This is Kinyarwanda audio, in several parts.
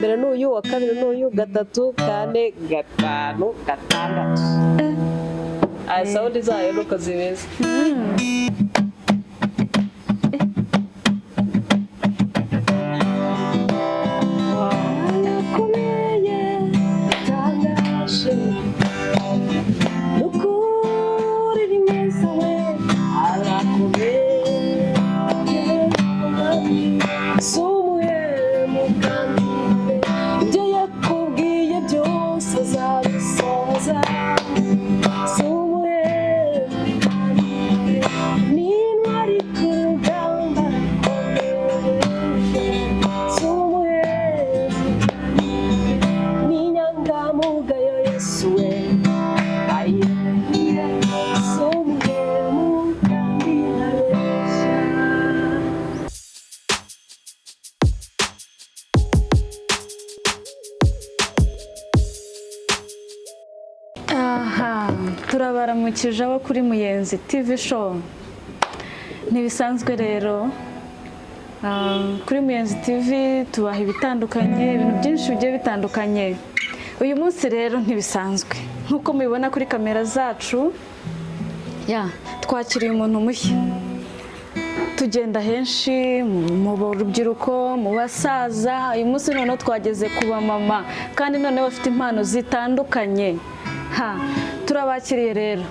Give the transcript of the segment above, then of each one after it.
mbere n'uyu wa kabiri n'uyu gatatu kane gatanu gatandatu aya saundi zayo nuko zimeze. Turabaramukije abo kuri Muyenzi TV show. Ntibisanzwe rero kuri Muyenzi TV tubaha ibitandukanye, ibintu byinshi bigiye bitandukanye. Uyu munsi rero ntibisanzwe nkuko mubibona kuri kamera zacu, twakiriye umuntu mushya. Tugenda henshi mu rubyiruko, mu basaza. Uyu munsi noneho twageze ku bamama kandi noneho bafite impano zitandukanye. Turabakiriye rero,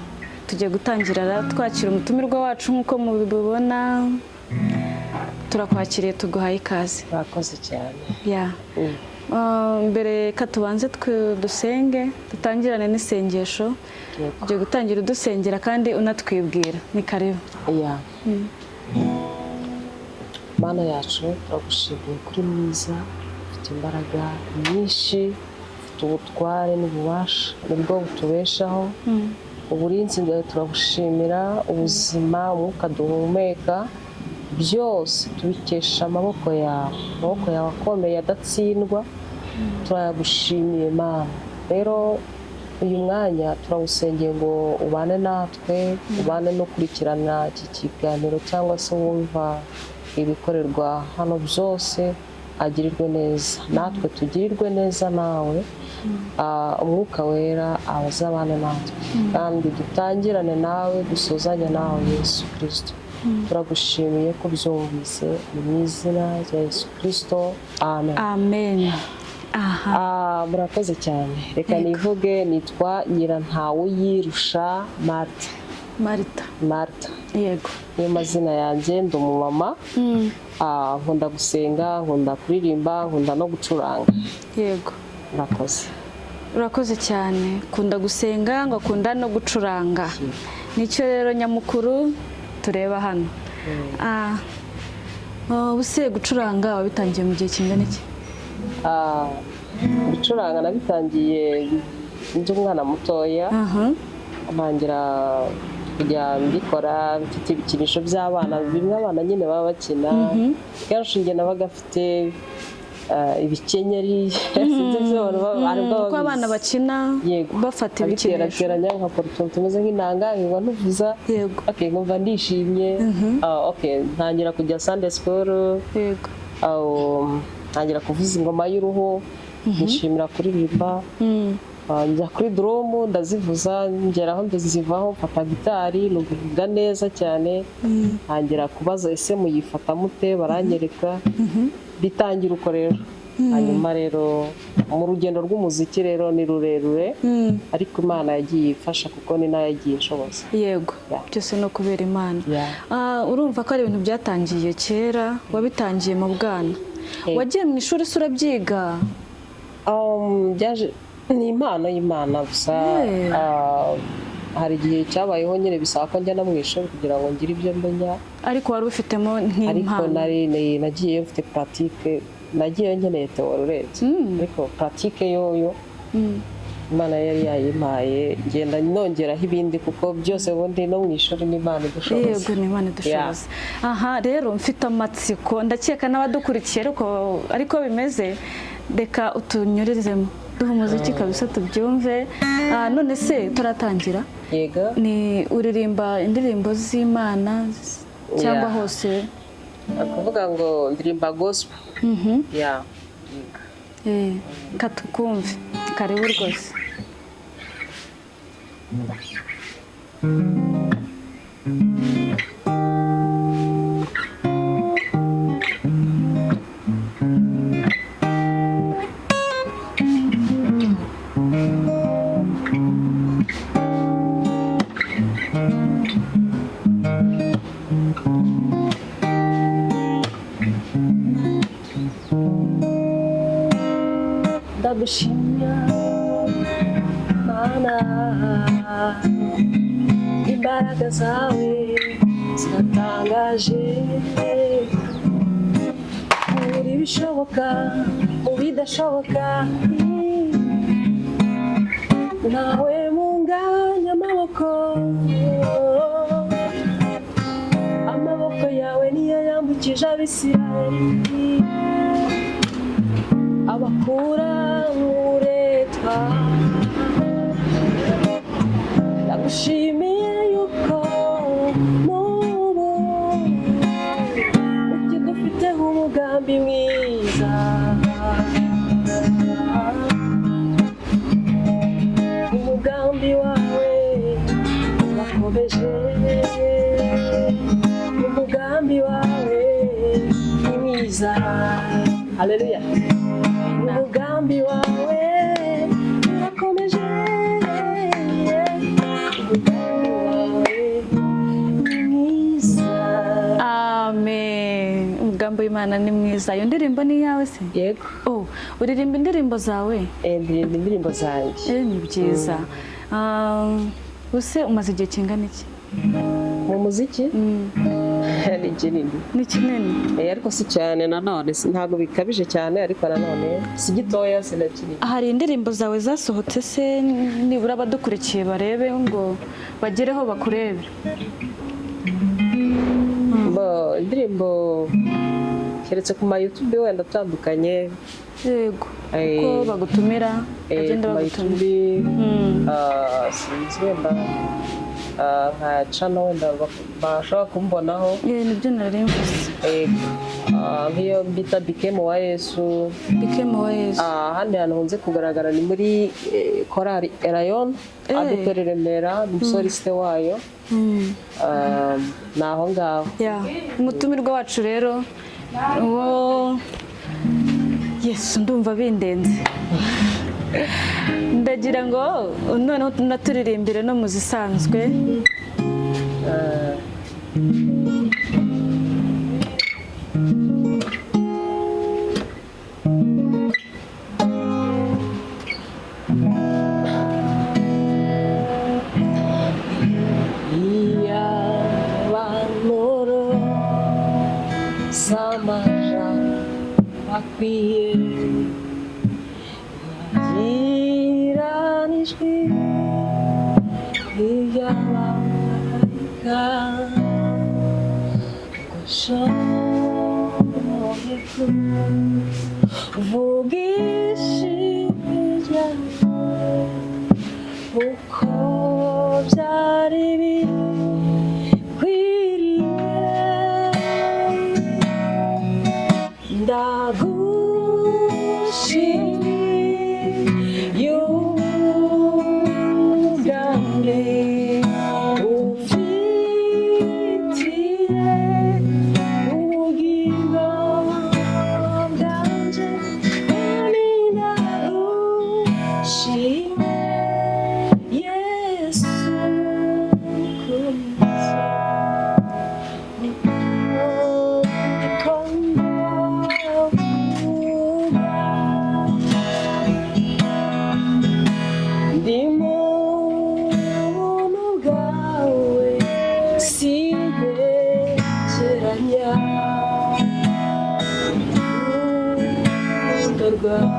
tugiye gutangira twakira umutumirwa wacu nkuko mubibona. Turakwakiriye, tuguhaye ikaze. Bakoze cyane. Mbere ka tubanze dusenge, dutangirane n'isengesho. Tugiye gutangira dusengera kandi unatwibwira. Ni karibu. Mana yacu turagushimiye kuri mwiza, ufite imbaraga nyinshi, ubutware n'ububasha nibwo butubeshaho. Uburinzi bwawe turabushimira, ubuzima, umwuka duhumeka, byose tubikesha amaboko yawe akomeye adatsindwa. Turagushimiye Mana. Rero uyu mwanya turawusengeye ngo ubane natwe, ubane no kurikirana iki kiganiro cyangwa se wumva ibikorerwa hano byose, agirirwe neza, natwe tugirirwe neza nawe. Umwuka wera abazabane natwe kandi dutangirane nawe, dusozanye nawe Yesu Kristo. Turagushimiye ko byumvise mu izina rya Yesu Kristo, amen. Amen. Murakoze cyane. Reka nivuge, nitwa Nyirantawuyirusha Marta. Yego. Niyo mazina yanjye, ndi umumama. Nkunda gusenga, nkunda kuririmba, nkunda no gucuranga. Yego. Urakoze cyane. Kunda gusenga, ngakunda no gucuranga. Nicyo rero nyamukuru tureba hano. Ubuse gucuranga wabitangiye mu gihe kingana iki? Gucuranga nabitangiye ndi umwana mutoya. Ntangira kujya mbikora, mfite ibikinisho by'abana, bimwe abana nyine baba bakina. Kenshi njye nabaga afite ibikenyeri, ko abana bakina bafata ibikinisho, nkakora utuntu tumeze nk'inanga, nkiba ntuvuza, nkumva ndishimye. Ntangira kujya Sunday school, ntangira kuvuza ingoma y'uruhu, nishimira kuririmba. Njya kuri drum ndazivuza, ngeraho ndazivaho, mfata gitari, nuvuga neza cyane. Ntangira kubaza ese muyifata mute, baranyereka. Bitangira uko rero. Hanyuma rero mu rugendo rw'umuziki rero ni rurerure, ariko Imana yagiye ifasha kuko ni nayo yagiye inshoboza. Yego, byose no kubera Imana. Urumva ko ari ibintu byatangiye kera, wabitangiye mu bwana. Wagiye mu ishuri se urabyiga? Ni impano y'Imana gusa. Hari igihe cyabayeho nyine bisaba ko njya no mu ishuri kugira ngo ngire ibyo menya. Ariko wari ufitemo nk'impano? Ariko nagiye mfite pratique, nagiye nkeneye teori urebye. Ariko pratique yoyo Imana yari yayimpaye, ngenda nongeraho ibindi kuko byose ubundi no mu ishuri n'Imana idushoboza. Yego, ni Imana idushoboza. Rero mfite amatsiko, ndakeka n'abadukurikiye ariko bimeze. Reka utunyurizemo, duha umuziki kabisa tubyumve. None se turatangira? Yego. Ni uririmba indirimbo z'Imana cyangwa hose? Kuvuga ngo ndirimba gospel. katukumve karibu rwose. Ndagushimira Mana, imbaraga zawe ziratangaje, muri bishoboka mu bidashoboka, nawe munganya amaboko yawe niyo yambukije Abisirayeli abakura uburetwa. Ndagushimiye yuko n'ubu ukidufiteho umugambi mwiza, umugambi wawe urakomeje, umugambi wawe ni mwiza. Haleluya. Umugambi wawe urakomeje, umugambi wawe ni mwiza. Amen. Umugambi w'Imana ni mwiza. Iyo ndirimbo ni iyawe se? Yego. Uririmba indirimbo zawe? Ndirimba indirimbo zanjye. Ni byiza. Use umaze igihe kingana iki mu muziki? Ni kinini. Ni kinini? Ariko si cyane nanone, ntabwo bikabije cyane, ariko nanone si gitoya, si na kinini. Hari indirimbo zawe zasohotse se nibura abadukurikiye barebe ngo bagereho bakurebe? Indirimbo keretse ku ma YouTube wenda atandukanye. Yego. Ko bagutumira bagenda bagutumira. Sinzi wenda nka channel wenda bashobora kumbonaho. Nibyo nari mvuze. Nk'iyo bita Bikemo wa Yesu. Bikemo wa Yesu. Ahandi hantu hunze kugaragara ni muri korali Erayon adeperi Remera, umusoliste wayo. Naho ngaho. Umutumirwa wacu rero uwo Yesu ndumva bindenze. Ndagira ngo noneho tunaturirimbire no mu zisanzwe. Akwiye yagiranijwe iby'abamarayika gushoboye kuvuga ishimwe ryawe uko byari bikwiriye. Ndagushimiye umugambi ufitiye ubugingo bwanjye, kandi ndagushimiye Yesu mukunzi. Rwawe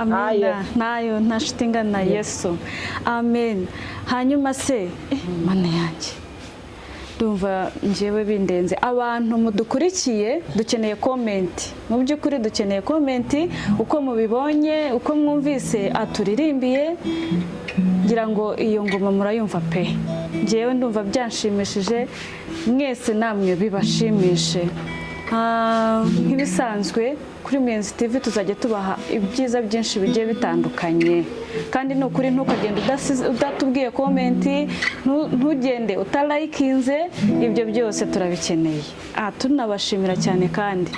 amina nayo ntashite ingana Yesu amen. Hanyuma se mana yanjye ndumva njyewe bindenze. Abantu mudukurikiye dukeneye comment, mu by'ukuri dukeneye comment uko mubibonye, uko mwumvise aturirimbiye, ngira ngo iyo ngoma murayumva pe. Njyewe ndumva byanshimishije, mwese namwe bibashimishe. Nk'ibisanzwe kuri Muyenzi TV tuzajya tubaha ibyiza byinshi bigiye bitandukanye, kandi ni ukuri ntukagende udatubwiye komenti, ntugende utalayikinze, ibyo byose turabikeneye. Tunabashimira cyane kandi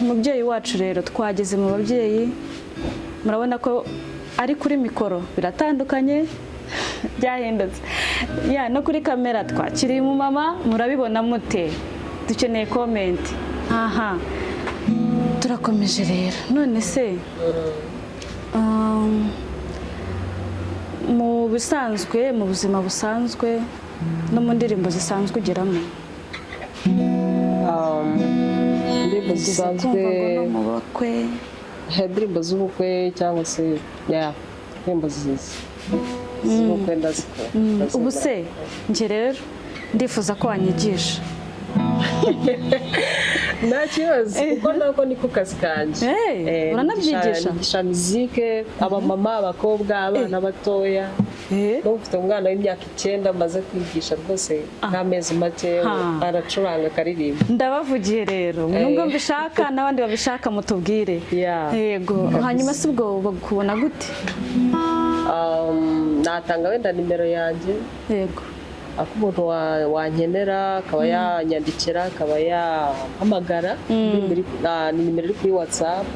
umubyeyi wacu rero twageze mu babyeyi, murabona ko ari kuri mikoro biratandukanye byahindutse no kuri kamera twakiriye umumama, murabibona mute? Dukeneye komenti. Turakomeje rero. None se mu bisanzwe, mu buzima busanzwe no mu ndirimbo zisanzwe ugeramo? Indirimbo zisanzwe mu bakwe, indirimbo z'ubukwe cyangwa se indirimbo z'ubukwe ndazikora. Ubu se njye rero ndifuza ko wanyigisha. Nta kibazo kuko nako niko kazi kanjye. Uranabyigisha? Nigisha muzike, abamama, abakobwa, abana batoya. Ufite umwana w'imyaka 9 maze kwigisha rwose nk'amezi make, aracuranga akaririmba. Ndabavugiye rero nubwo mbishaka n'abandi babishaka mutubwire. Yego. Hanyuma se ubwo bakubona gute? Natanga wenda nimero yanjye. Yego. Umuntu wankenera akaba yanyandikira, akaba yahamagara. Ni nimero iri kuri WhatsApp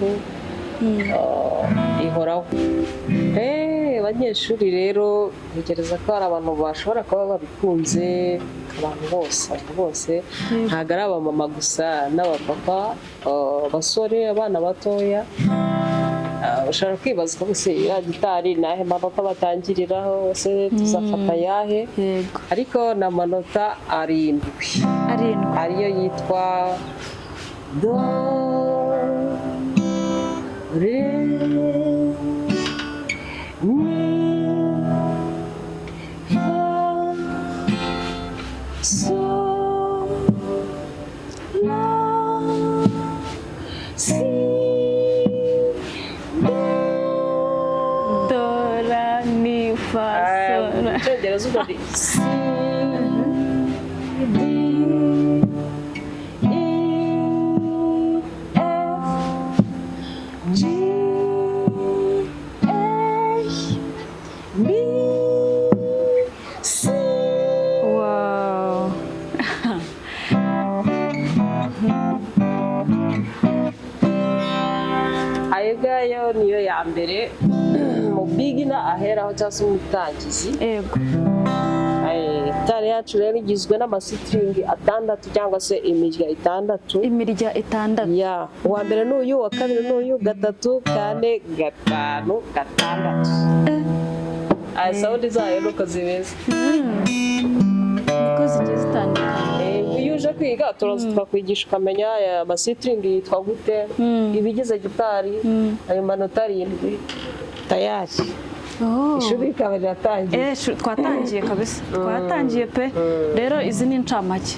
ihoraho. Abanyeshuri rero ntekereza ko hari abantu bashobora kuba babikunze, abantu bose ntabwo ari abamama gusa, n'abapapa, abasore, abana batoya. Ushobora kwibaza ko ya gitari nahe manota batangiriraho, se tuzafata yahe? Ariko na manota 7 ariyo yitwa do re mi fa sol la si. Icyongereza ubwo ni C, D, E, F, G, H, B, C. Wow. Ayo ngayo niyo ya mbere mu bigina aheraho cyangwa se umutangizi. Gitari yacu rero igizwe n'amasitiringi 6 cyangwa se imirya 6. Uwa mbere n'uyu, uwa kabiri n'uyu, 3, 4, 5, 6. Sawundi zayo nuko zimeze. Uko zigiye zitandukanye. Iyo uje kwiga turaza twakwigisha ukamenya amasitiringi yitwa gute, ibigize gitari, ayo manota 7 tayari. Ishuri rikaba riratangiye. Twatangiye kabisa, twatangiye pe. Rero izi ni incamake.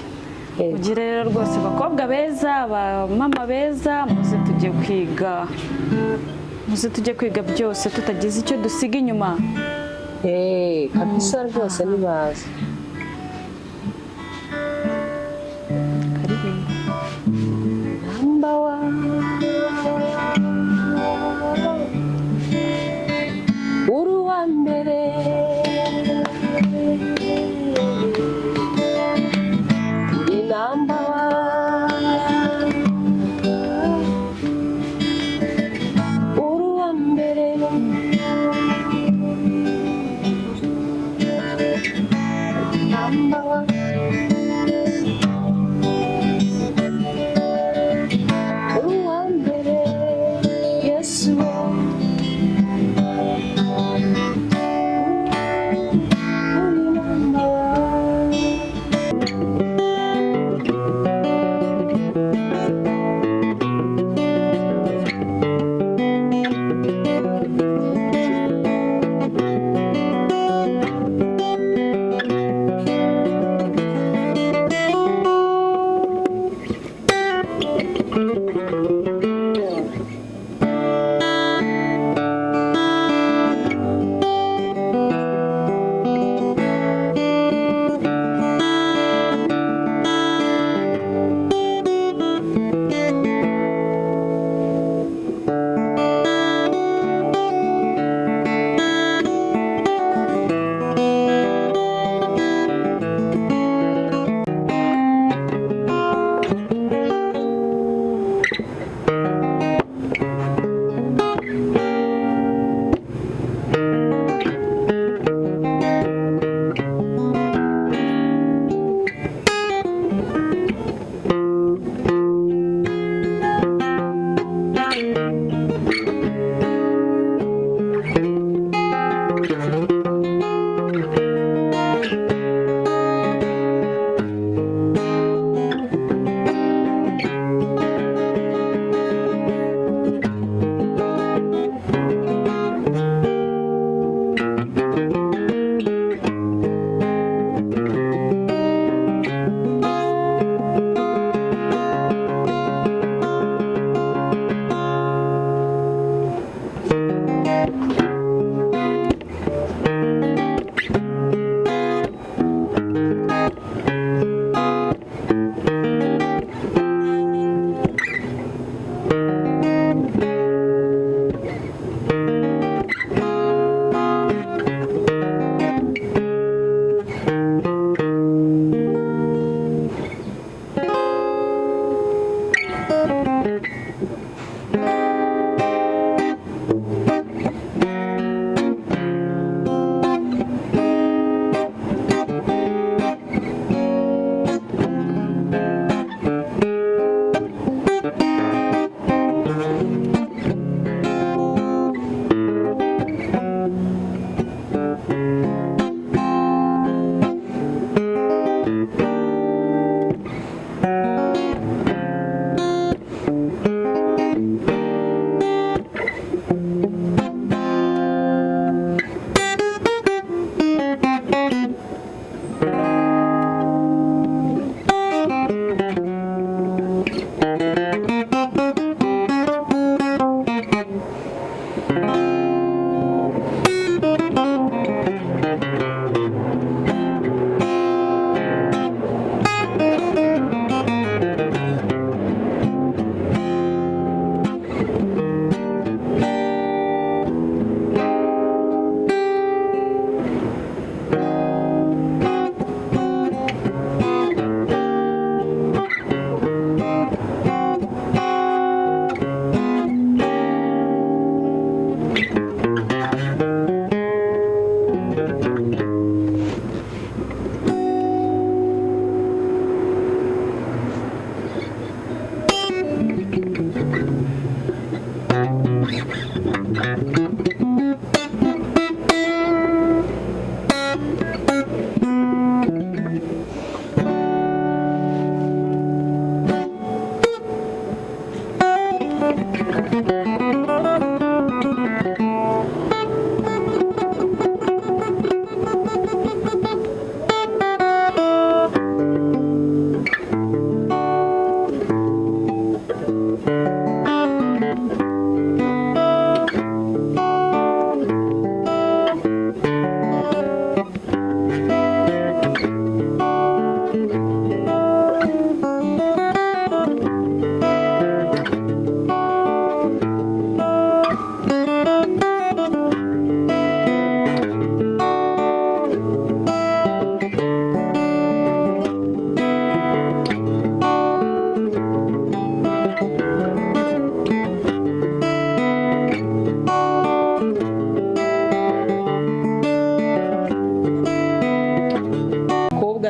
Ugire rero rwose bakobwa beza, abamama beza, muze tujye kwiga. Muze tujye kwiga byose tutagize icyo dusiga inyuma. Kabisa rwose nibaza. Number 1 uruwa mbere ni number 1 uruwa mbere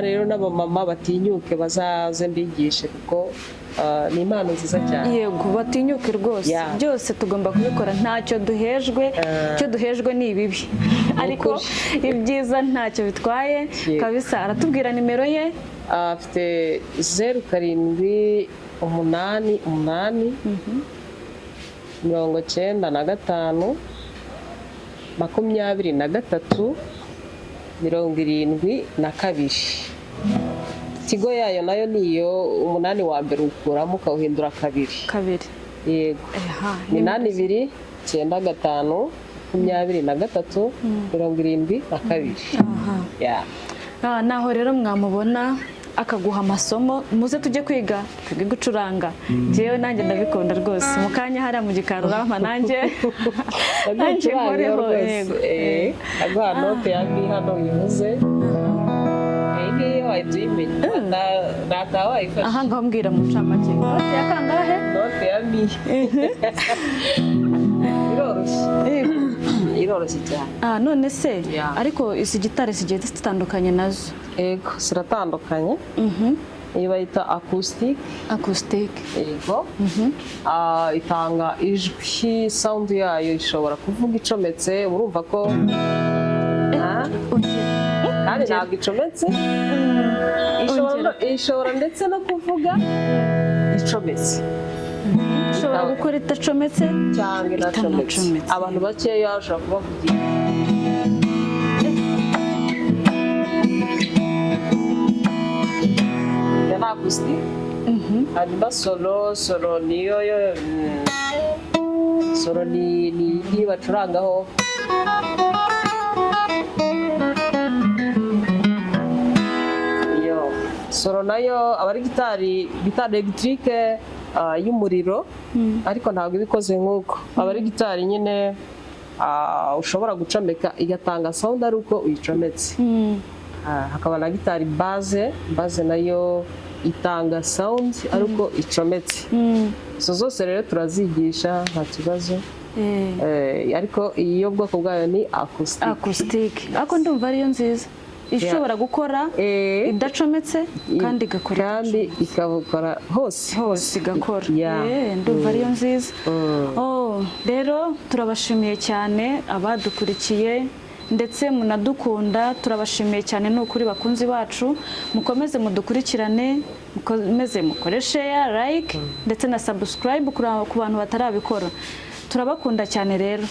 rero n'abamama batinyuke bazaze mbigishe kuko ni impano nziza cyane. Yego batinyuke rwose, byose tugomba kubikora, ntacyo duhejwe, icyo duhejwe ni ibibi ariko ibyiza ntacyo bitwaye kabisa. Aratubwira nimero ye, afite 0788 95 23 Tigo yayo nayo niyo 8 wa mbere ukuramo ukawuhindura kabiri. Yego. Ni 82 95 23 72. Naho rero mwamubona akaguha amasomo, muze tujye kwiga gucuranga. Jewe nanjye ndabikunda rwose. Mu kanya hariya mu gikarurama nanjye nkoreho. Aguha note ya mi hano bivuze. Aha ngaho mbwira mu ncamake. Note ya kangahe? Note ya mi. Iroroshye cyane. None se ariko izi gitari zigiye zitandukanye nazo? Yego, ziratandukanye. Iyo bayita acoustic. Yego. Itanga ijwi, sound yayo ishobora kuvuga icometse, urumva ko kandi ntabwo icometse, ishobora ndetse no kuvuga icometse, ishobora gukora idacometse cyangwa inacometse. Abantu bakeya bashobora kubavugira. Ya na acoustic. Hanyuma solo niyo solo ni bacurangaho. Solo nayo aba ari gitari electrique y'umuriro, ariko ntabwo ibikoze nk'uko. Aba ari gitari nyine ushobora gucomeka igatanga sound ari uko uyicometse. Hakaba na gitari base nayo itanga sound ari uko icometse. Izo zose rero turazigisha nta kibazo. Ariko iyo bwoko bwayo ni acoustic. Ariko ndumva ariyo nziza, ishobora gukora idacometse kandi igakora, kandi ikabukora hose igakora. Ndumva ariyo nziza. Rero turabashimiye cyane abadukurikiye, ndetse munadukunda. Turabashimiye cyane n'ukuri bakunzi bacu, mukomeze mudukurikirane, mukomeze mukore share, like ndetse na subscribe ku bantu batarabikora. Turabakunda cyane rero.